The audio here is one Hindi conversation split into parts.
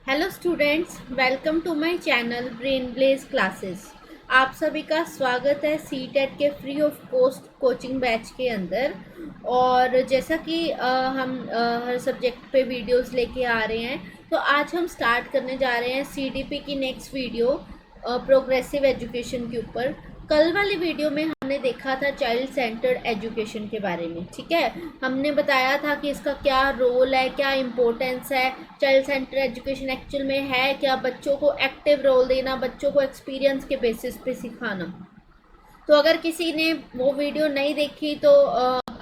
Hello students, welcome to my channel brain blaze classes. आप सभी का स्वागत है सी टेट के free of cost coaching batch के अंदर। और जैसा कि हम हर सब्जेक्ट पे वीडियोस लेके आ रहे हैं, तो आज हम स्टार्ट करने जा रहे हैं सीडीपी की नेक्स्ट वीडियो प्रोग्रेसिव एजुकेशन के ऊपर। कल वाली वीडियो में हमने देखा था चाइल्ड सेंटर्ड एजुकेशन के बारे में। ठीक है, हमने बताया था कि इसका क्या रोल है, क्या इम्पोर्टेंस है। चाइल्ड सेंटर एजुकेशन एक्चुअल में है क्या? बच्चों को एक्टिव रोल देना, बच्चों को एक्सपीरियंस के बेसिस पे सिखाना। तो अगर किसी ने वो वीडियो नहीं देखी तो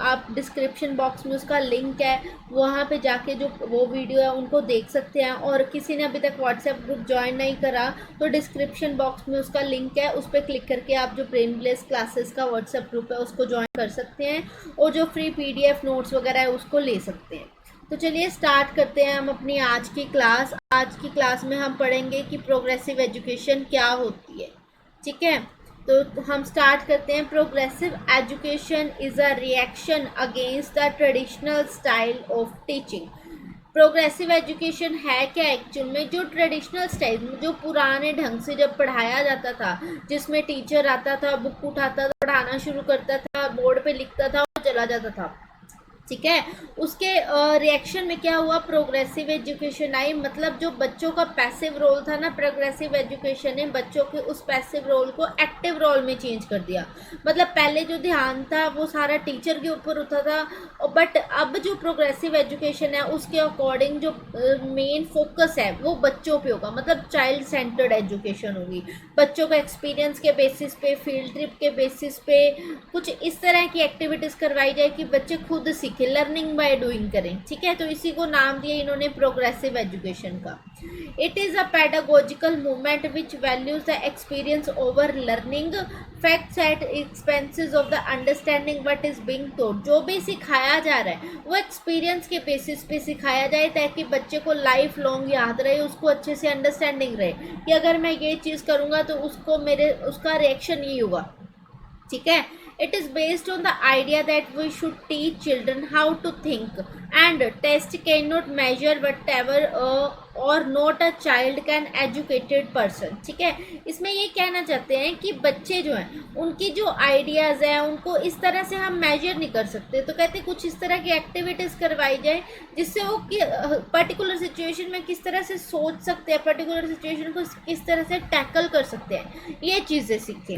आप डिस्क्रिप्शन बॉक्स में उसका लिंक है, वहाँ पे जाके जो वो वीडियो है उनको देख सकते हैं। और किसी ने अभी तक व्हाट्सएप ग्रुप ज्वाइन नहीं करा तो डिस्क्रिप्शन बॉक्स में उसका लिंक है, उस पर क्लिक करके आप जो ब्रेन ब्लेस क्लासेस का व्हाट्सएप ग्रुप है उसको ज्वाइन कर सकते हैं और जो फ्री पीडीएफ नोट्स वगैरह है उसको ले सकते हैं। तो चलिए स्टार्ट करते हैं हम अपनी आज की क्लास। आज की क्लास में हम पढ़ेंगे कि प्रोग्रेसिव एजुकेशन क्या होती है। ठीक है, तो हम स्टार्ट करते हैं। Progressive education is a reaction against the traditional style of teaching. Progressive education है क्या एक्चुअल में? जो ट्रेडिशनल स्टाइल, जो पुराने ढंग से जब पढ़ाया जाता था, जिसमें टीचर आता था, बुक उठाता था, पढ़ाना शुरू करता था, बोर्ड पे लिखता था और चला जाता था। ठीक है, उसके रिएक्शन में क्या हुआ? Progressive education I. मतलब जो बच्चों का पैसिव रोल था ना, प्रोग्रेसिव एजुकेशन ने बच्चों के उस पैसिव रोल को एक्टिव रोल में चेंज कर दिया। मतलब पहले जो ध्यान था वो सारा टीचर के ऊपर होता था, बट अब जो प्रोग्रेसिव एजुकेशन है उसके अकॉर्डिंग जो मेन फोकस है वो बच्चों पे होगा। मतलब चाइल्ड सेंटर्ड एजुकेशन होगी। बच्चों का एक्सपीरियंस के बेसिस पे, फील्ड ट्रिप के बेसिस पे कुछ इस तरह की एक्टिविटीज़ करवाई जाए कि बच्चे खुद सीखें, लर्निंग बाय डूइंग करें। ठीक है, तो इसी को नाम दिया इन्होंने प्रोग्रेसिव एजुकेशन का। It is a pedagogical movement which values the experience over learning, facts at expenses of the understanding what is being taught. जो भी सिखाया जा रहा है वो एक्सपीरियंस के बेसिस पे सिखाया जाए ताकि बच्चे को लाइफ लॉन्ग याद रहे, उसको अच्छे से अंडरस्टैंडिंग रहे कि अगर मैं ये चीज़ करूँगा तो उसका रिएक्शन ये होगा। ठीक है, it is based on the idea that we should teach children how to think, and test cannot measure whatever or not a child can educated person। ठीक है, इसमें ये कहना चाहते हैं कि बच्चे जो हैं उनकी जो आइडियाज़ हैं उनको इस तरह से हम मेजर नहीं कर सकते। तो कहते कुछ इस तरह की एक्टिविटीज़ करवाई जाए जिससे वो पर्टिकुलर सिचुएशन में किस तरह से सोच सकते हैं, पर्टिकुलर सिचुएशन को किस तरह से टैकल कर सकते हैं, ये चीज़ें सीखें।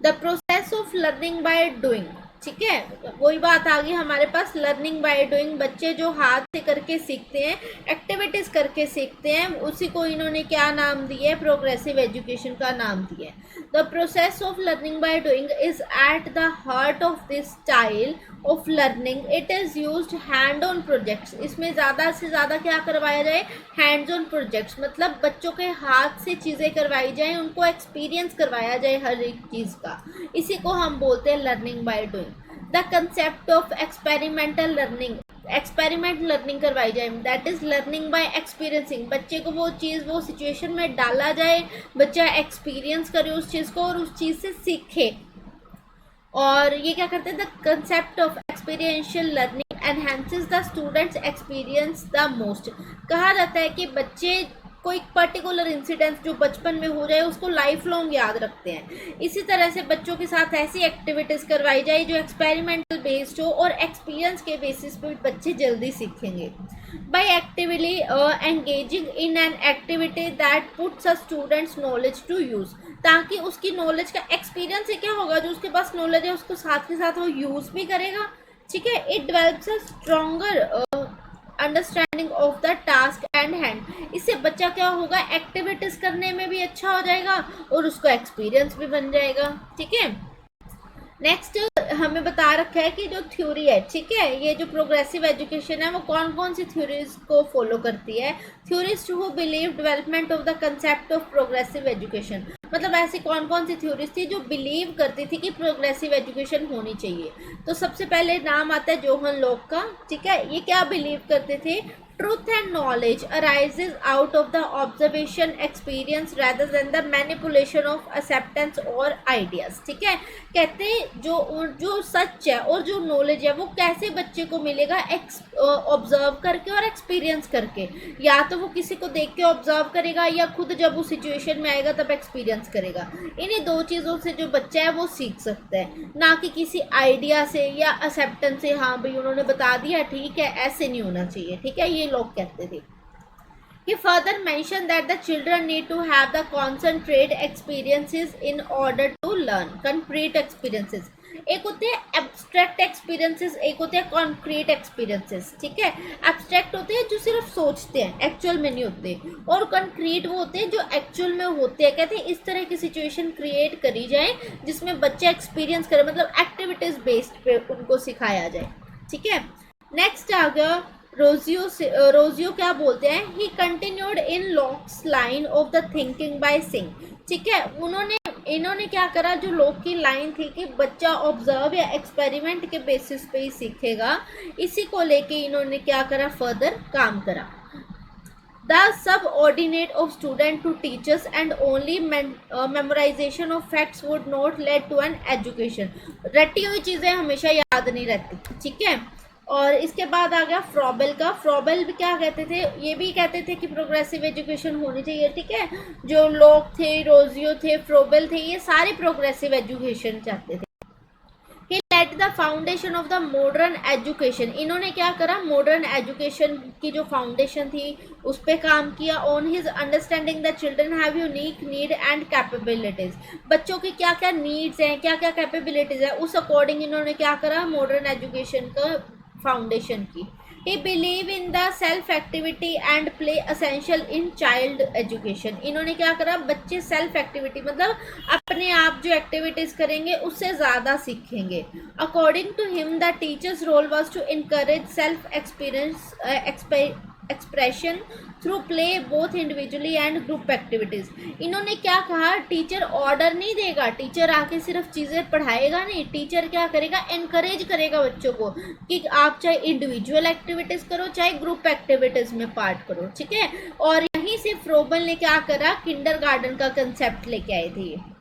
The process of learning by doing. ठीक है, वही बात आ गई हमारे पास, लर्निंग बाय डूइंग। बच्चे जो हाथ से करके सीखते हैं, एक्टिविटीज करके सीखते हैं, उसी को इन्होंने क्या नाम दिया है? प्रोग्रेसिव एजुकेशन का नाम दिया है। The process of learning by doing is at the heart of this style of learning. It is used hand on projects. इसमें ज़्यादा से ज़्यादा क्या करवाया जाए? Hands on projects. मतलब बच्चों के हाथ से चीज़ें करवाई जाए, उनको एक्सपीरियंस करवाया जाए हर एक चीज़ का। इसी को हम बोलते हैं learning by doing. The concept of experimental learning. Experiment learning करवाई जाए, that is learning by experiencing. बच्चे को वो चीज़ वो सिचुएशन में डाला जाए, बच्चा एक्सपीरियंस करे उस चीज़ को और उस चीज़ से सीखे। और ये क्या करते हैं? The concept of experiential learning enhances the students experience the most. कहा जाता है कि बच्चे कोई पर्टिकुलर इंसिडेंट जो बचपन में हो जाए उसको लाइफ लॉन्ग याद रखते हैं। इसी तरह से बच्चों के साथ ऐसी एक्टिविटीज़ करवाई जाए जो एक्सपेरिमेंटल बेस्ड हो और एक्सपीरियंस के बेसिस पे बच्चे जल्दी सीखेंगे। By actively engaging in an activity that puts a students knowledge to use. ताकि उसकी नॉलेज का एक्सपीरियंस से क्या होगा, जो उसके पास नॉलेज है उसको साथ के साथ वो यूज़ भी करेगा। ठीक है, it develops a stronger understanding of the task and hand. इससे बच्चा क्या होगा? एक्टिविटीज करने में भी अच्छा हो जाएगा और उसका एक्सपीरियंस भी बन जाएगा। ठीक है, नेक्स्ट हमें बता रखा है कि जो थ्योरी है, ठीक है, ये जो प्रोग्रेसिव एजुकेशन है वो कौन कौन सी थ्योरीज को फॉलो करती है। Theories who believe development of the concept of progressive education. मतलब ऐसी कौन कौन सी थ्योरीज थी जो बिलीव करती थी कि प्रोग्रेसिव एजुकेशन होनी चाहिए। तो सबसे पहले नाम आता है जोहन लॉक का, ठीक है। ये क्या बिलीव करते थे, truth and knowledge arises out of the observation experience rather than the manipulation of acceptance और आइडियाज, ठीक है। कहते हैं जो सच है और जो नॉलेज है वो कैसे बच्चे को मिलेगा, ऑब्जर्व करके और एक्सपीरियंस करके। या तो वो किसी को देख के ऑब्जर्व करेगा या खुद जब उस सिचुएशन में आएगा तब एक्सपीरियंस करेगा। इन्हीं दो चीज़ों से जो बच्चा है वो सीख सकता है, ना कि किसी आइडिया से या एक्सेप्टेंस से। हाँ भाई उन्होंने बता दिया ठीक है, ऐसे नहीं होना चाहिए, ठीक है, ये लोग कहते थे। He further mentioned that the children need to have the concentrate experiences in order to learn. Concrete experiences. एक होते हैं एब्स्ट्रैक्ट एक्सपीरियंसेस, एक होते हैं कॉन्क्रीट एक्सपीरियंसेस, ठीक है। एब्स्ट्रैक्ट होते हैं जो सिर्फ सोचते हैं, एक्चुअल में नहीं होते, और कॉन्क्रीट वो होते हैं जो एक्चुअल में होते हैं। कहते हैं इस तरह की सिचुएशन क्रिएट करी जाए जिसमें बच्चा एक्सपीरियंस करे, मतलब एक्टिविटीज बेस्ड पे उनको सिखाया जाए, ठीक है। नेक्स्ट आ गया रोजियो क्या बोलते हैं, he continued in Locke's line of the thinking by saying, ठीक है। इन्होंने क्या करा, जो लॉक की लाइन थी कि बच्चा ऑब्जर्व या एक्सपेरिमेंट के बेसिस पे ही सीखेगा, इसी को लेके इन्होंने क्या करा, फर्दर काम करा। The subordinate of student to teachers and only memorization of facts would not lead to an education. रटी हुई चीज़ें हमेशा याद नहीं रहती, ठीक है। और इसके बाद आ गया फ्रॉबेल का। फ्रॉबेल भी क्या कहते थे, ये भी कहते थे कि प्रोग्रेसिव एजुकेशन होनी चाहिए, ठीक है। जो लोग थे, रोजियो थे, फ्रॉबेल थे, ये सारे प्रोग्रेसिव एजुकेशन चाहते थे। He laid the foundation of the modern education. इन्होंने क्या करा, मॉडर्न एजुकेशन की जो फाउंडेशन थी उस पर काम किया। On his understanding the children have unique need and capabilities, बच्चों की क्या क्या नीड्स हैं, क्या क्या कैपेबिलिटीज है, उस अकॉर्डिंग इन्होंने क्या करा, मॉडर्न एजुकेशन का फाउंडेशन की। He believe in the self activity and play essential in child education. इन्होंने क्या करा, बच्चे सेल्फ एक्टिविटी मतलब अपने आप जो एक्टिविटीज करेंगे उससे ज़्यादा सीखेंगे। According to him the teachers role was to encourage self expression through play both individually and group activities. इन्होंने क्या कहा, टीचर ऑर्डर नहीं देगा, टीचर आके सिर्फ चीज़ें पढ़ाएगा नहीं, टीचर क्या करेगा, इनकरेज करेगा बच्चों को कि आप चाहे इंडिविजुअल एक्टिविटीज़ करो चाहे ग्रुप एक्टिविटीज़ में पार्ट करो, ठीक है। और यहीं से फ्रोबल ने क्या करा, किंडरगार्टन का कंसेप्ट लेके आए थे।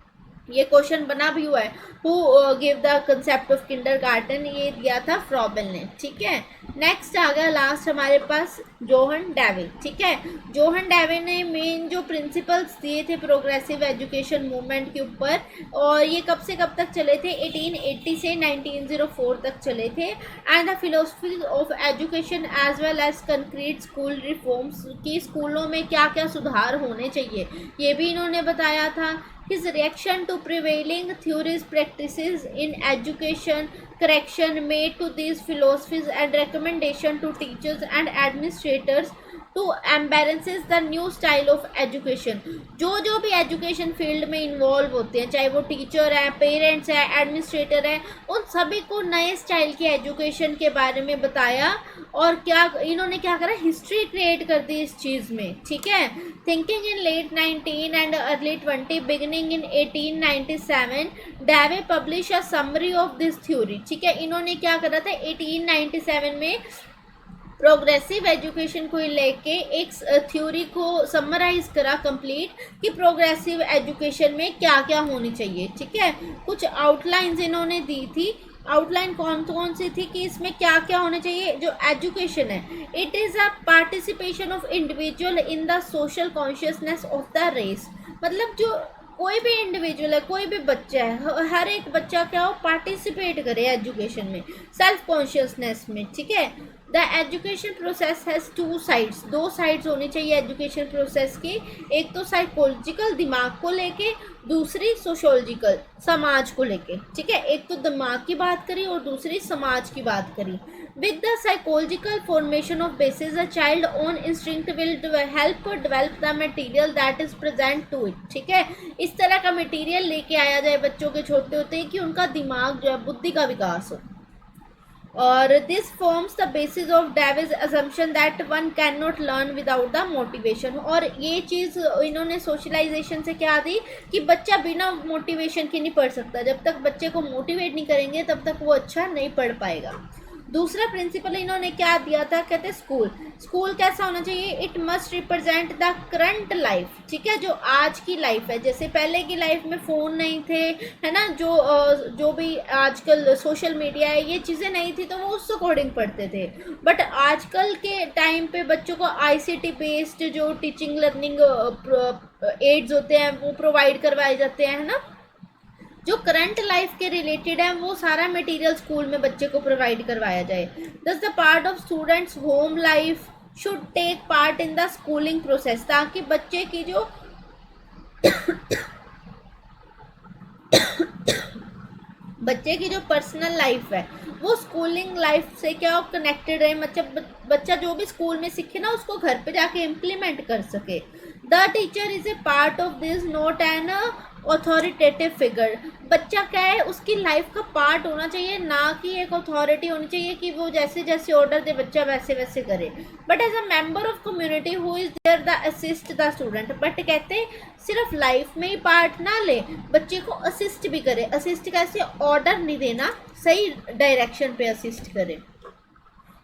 ये क्वेश्चन बना भी हुआ है, who give the concept of kindergarten, ये दिया था फ्रॉबेल ने, ठीक है। नेक्स्ट आ गया लास्ट हमारे पास जोहन डेवी, ठीक है। जोहन डेवी ने मेन जो प्रिंसिपल्स दिए थे प्रोग्रेसिव एजुकेशन मूवमेंट के ऊपर, और ये कब से कब तक चले थे, 1880 से 1904 तक चले थे। And the philosophy of education as well as concrete school reforms, की स्कूलों में क्या क्या सुधार होने चाहिए ये भी इन्होंने बताया था। His reaction to prevailing theories, practices in education, correction made to these philosophies and recommendation to teachers and administrators to embraces the new style of education. जो भी एजुकेशन फील्ड में इन्वॉल्व होते हैं, चाहे वो टीचर हैं, पेरेंट्स हैं, एडमिनिस्ट्रेटर हैं, उन सभी को नए स्टाइल की एजुकेशन के बारे में बताया। और क्या इन्होंने क्या करा, हिस्ट्री क्रिएट कर दी इस चीज़ में, ठीक है। Thinking in late 19 and early 20 beginning in 1897 Dewey publish a summary of this theory, ठीक है। इन्होंने क्या करा था, 1897 में प्रोग्रेसिव एजुकेशन को लेके एक थ्योरी को समराइज करा कंप्लीट कि प्रोग्रेसिव एजुकेशन में क्या क्या होनी चाहिए, ठीक है। कुछ आउटलाइंस इन्होंने दी थी। आउटलाइन कौन कौन सी थी कि इसमें क्या क्या होना चाहिए, जो एजुकेशन है, it is a participation of individual in the social consciousness of the race, मतलब जो कोई भी इंडिविजुअल है, कोई भी बच्चा है, हर एक बच्चा क्या हो, पार्टिसिपेट करे एजुकेशन में, सेल्फ कॉन्शियसनेस में, ठीक है। The education process has two sides, दो साइड्स होनी चाहिए एजुकेशन प्रोसेस की, एक तो साइकोलॉजिकल दिमाग को लेके, दूसरी सोशोलॉजिकल समाज को लेके, ठीक है। एक तो दिमाग की बात करी और दूसरी समाज की बात करी। With the psychological formation of basis, a child own instinct will help develop the material that is present to it, ठीक है। इस तरह का मटेरियल लेके आया जाए बच्चों के छोटे होते हैं कि उनका दिमाग जो है, बुद्धि का विकास हो। और this forms the basis of Davis assumption that one can not learn without the motivation. और ये चीज़ इन्होंने सोशलाइजेशन से क्या दी कि बच्चा बिना मोटिवेशन के नहीं पढ़ सकता। जब तक बच्चे को मोटिवेट नहीं करेंगे तब तक वो अच्छा नहीं पढ़ पाएगा। दूसरा प्रिंसिपल इन्होंने क्या दिया था, कहते स्कूल स्कूल कैसा होना चाहिए, it must represent the current life, ठीक है, जो आज की लाइफ है। जैसे पहले की लाइफ में फ़ोन नहीं थे, है ना, जो भी आजकल सोशल मीडिया है, ये चीज़ें नहीं थी, तो वो उस अकॉर्डिंग पढ़ते थे। बट आजकल के टाइम पे बच्चों को आईसीटी बेस्ड जो टीचिंग लर्निंग एड्स होते हैं वो प्रोवाइड करवाए जाते हैं, है ना, जो करंट लाइफ के रिलेटेड है वो सारा मटेरियल स्कूल में बच्चे को प्रोवाइड करवाया जाए। Thus the part of students home life should take part in the schooling process, ताकि बच्चे की जो बच्चे की जो पर्सनल लाइफ है वो स्कूलिंग लाइफ से क्या कनेक्टेड रहे। मतलब बच्चा जो भी स्कूल में सीखे ना उसको घर पे जाके इम्प्लीमेंट कर सके। The teacher is a part of this, not an authoritative figure. बच्चा क्या है, उसकी लाइफ का पार्ट होना चाहिए, ना कि एक अथॉरिटी होनी चाहिए कि वो जैसे जैसे ऑर्डर दे बच्चा वैसे वैसे करे। But as a member of community who is there the assist the student. But कहते सिर्फ लाइफ में ही पार्ट ना ले, बच्चे को असिस्ट भी करे। असिस्ट कैसे, ऑर्डर नहीं देना, सही डायरेक्शन पे असिस्ट करे।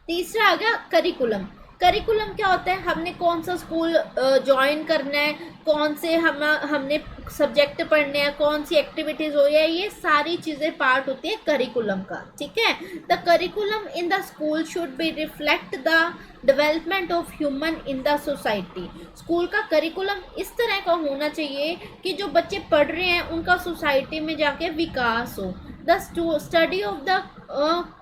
तीसरा आ गया करिकुलम। करिकुलम क्या होता है, हमने कौन सा स्कूल ज्वाइन करना है, कौन से हमने सब्जेक्ट पढ़ने हैं, कौन सी एक्टिविटीज़ हो, या ये सारी चीज़ें पार्ट होती है करिकुलम का, ठीक है। The curriculum in the school should be reflect the development of human in the society. School का करिकुलम इस तरह का होना चाहिए कि जो बच्चे पढ़ रहे हैं उनका सोसाइटी में जाके विकास हो। The study of the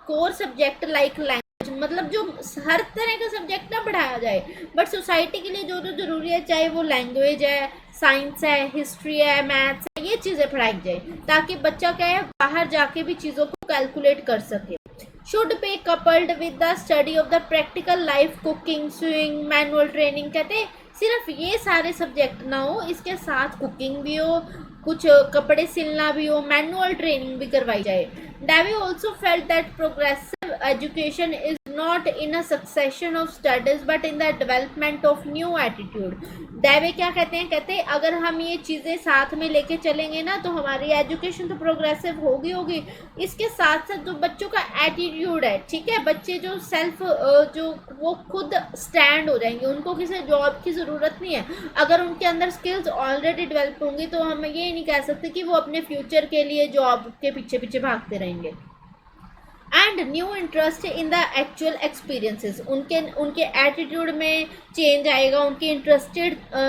core subject like language, मतलब जो हर तरह का सब्जेक्ट ना पढ़ाया जाए, बट सोसाइटी के लिए जो जो जरूरी है, चाहे वो लैंग्वेज है, साइंस है, हिस्ट्री है, मैथ्स है, ये चीज़ें पढ़ाई जाए ताकि बच्चा क्या है बाहर जाके भी चीज़ों को कैलकुलेट कर सके। Should be coupled with the study of the practical life, cooking, swimming, manual training. कहते सिर्फ ये सारे सब्जेक्ट ना हो, इसके साथ कुकिंग भी हो, कुछ कपड़े सिलना भी हो, मैनुअल ट्रेनिंग भी करवाई जाए। Dewey also felt that progressive education is not in a succession of studies but in the development of new attitude। डेवे क्या कहते हैं, कहते हैं अगर हम ये चीज़ें साथ में लेके चलेंगे ना तो हमारी एजुकेशन तो प्रोग्रेसिव होगी, इसके साथ साथ जो बच्चों का एटीट्यूड है, ठीक है, बच्चे जो सेल्फ जो वो खुद स्टैंड हो जाएंगे, उनको किसी जॉब की ज़रूरत नहीं है। अगर उनके अंदर स्किल्स ऑलरेडी डेवलप होंगी तो हम ये नहीं कह सकते कि वो अपने फ्यूचर के लिए जॉब के पीछे पीछे भागते रहेंगे। And new interest in the actual experiences, उनके एटीट्यूड में चेंज आएगा, उनके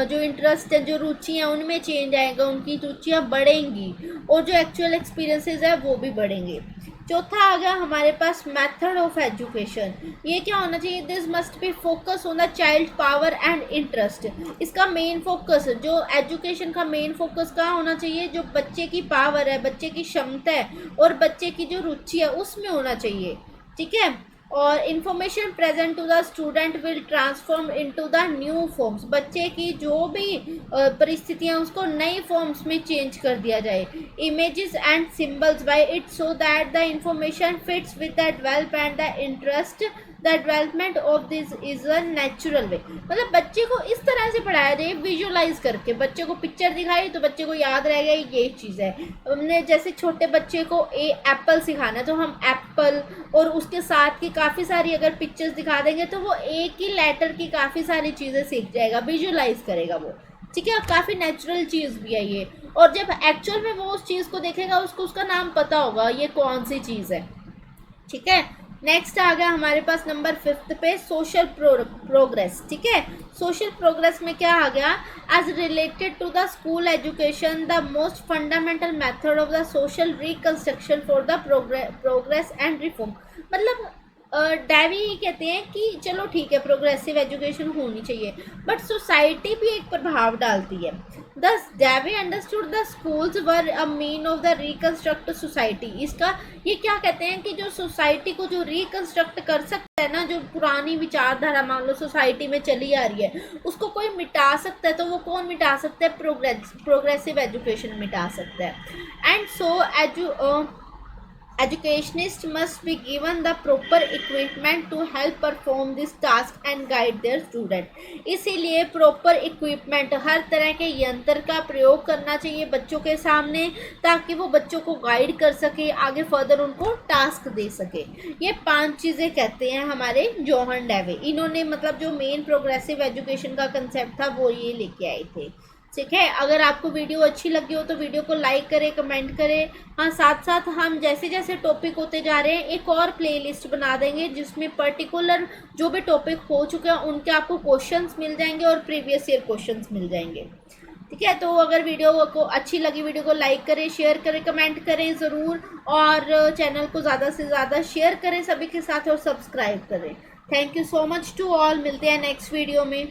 जो इंटरेस्ट है, जो रुचियाँ, उनमें चेंज आएगा, उनकी रुचियाँ बढ़ेंगी और जो एक्चुअल एक्सपीरियंसेस है वो भी बढ़ेंगे। चौथा आ गया हमारे पास मेथड ऑफ एजुकेशन। ये क्या होना चाहिए, this must be focus on the child power and interest. इसका मेन फोकस, जो एजुकेशन का मेन फोकस कहाँ होना चाहिए, जो बच्चे की पावर है, बच्चे की क्षमता है और बच्चे की जो रुचि है उसमें होना चाहिए, ठीक है। और information present to the student will transform into the new forms. बच्चे की जो भी परिस्थितियाँ उसको नई फॉर्म्स में चेंज कर दिया जाए। Images and symbols by it so that the information fits with the develop and the interest, the development of this is a natural way. मतलब बच्चे को इस तरह से पढ़ाया जाए, विजुअलाइज करके, बच्चे को पिक्चर दिखाई तो बच्चे को याद रहेगा ये चीज़ है। हमने जैसे छोटे बच्चे को एप्पल सिखाना है तो हम एप्पल और उसके साथ की काफ़ी सारी अगर पिक्चर्स दिखा देंगे तो वो एक ही लेटर की काफ़ी सारी चीज़ें सीख जाएगा, विजुअलाइज करेगा वो, ठीक है। काफ़ी नेचुरल चीज़ भी है ये, और जब एक्चुअल में वो उस चीज़ को देखेगा उसको उसका नाम पता होगा ये कौन सी चीज़ है, ठीक है। नेक्स्ट आ गया हमारे पास नंबर 5 पे सोशल प्रोग्रेस, ठीक है। सोशल प्रोग्रेस में क्या आ गया, as related to the school education the most fundamental method of the social reconstruction for the progress and reform. मतलब डेवी कहते हैं कि चलो ठीक है प्रोग्रेसिव एजुकेशन होनी चाहिए, बट सोसाइटी भी एक प्रभाव डालती है। Thus Dewey understood the schools were a mean of the reconstruct society. इसका ये क्या कहते हैं कि जो सोसाइटी को जो रिकंस्ट्रक्ट कर सकता है ना, जो पुरानी विचारधारा मान लो सोसाइटी में चली आ रही है उसको कोई मिटा सकता है, तो वो कौन मिटा सकता है, प्रोग्रेसिव एजुकेशन मिटा सकता है। And so Educationists must be given the proper equipment to help perform this task and guide their student। इसीलिए प्रॉपर इक्विपमेंट, हर तरह के यंत्र का प्रयोग करना चाहिए बच्चों के सामने, ताकि वो बच्चों को गाइड कर सके, आगे फर्दर उनको टास्क दे सके। ये 5 चीज़ें कहते हैं हमारे जोहन डेवे। इन्होंने मतलब जो मेन प्रोग्रेसिव एजुकेशन का कंसेप्ट था वो ये लेके आए थे। ठीक है, अगर आपको वीडियो अच्छी लगी हो तो वीडियो को लाइक करें, कमेंट करें। हाँ, साथ साथ हम जैसे जैसे टॉपिक होते जा रहे हैं एक और प्लेलिस्ट बना देंगे जिसमें पर्टिकुलर जो भी टॉपिक हो चुके हैं उनके आपको क्वेश्चंस मिल जाएंगे और प्रीवियस ईयर क्वेश्चंस मिल जाएंगे। ठीक है, तो अगर वीडियो को अच्छी लगी, वीडियो को लाइक करें, शेयर करें, कमेंट करें ज़रूर, और चैनल को ज़्यादा से ज़्यादा शेयर करें सभी के साथ और सब्सक्राइब करें। Thank you so much to all. मिलते हैं नेक्स्ट वीडियो में।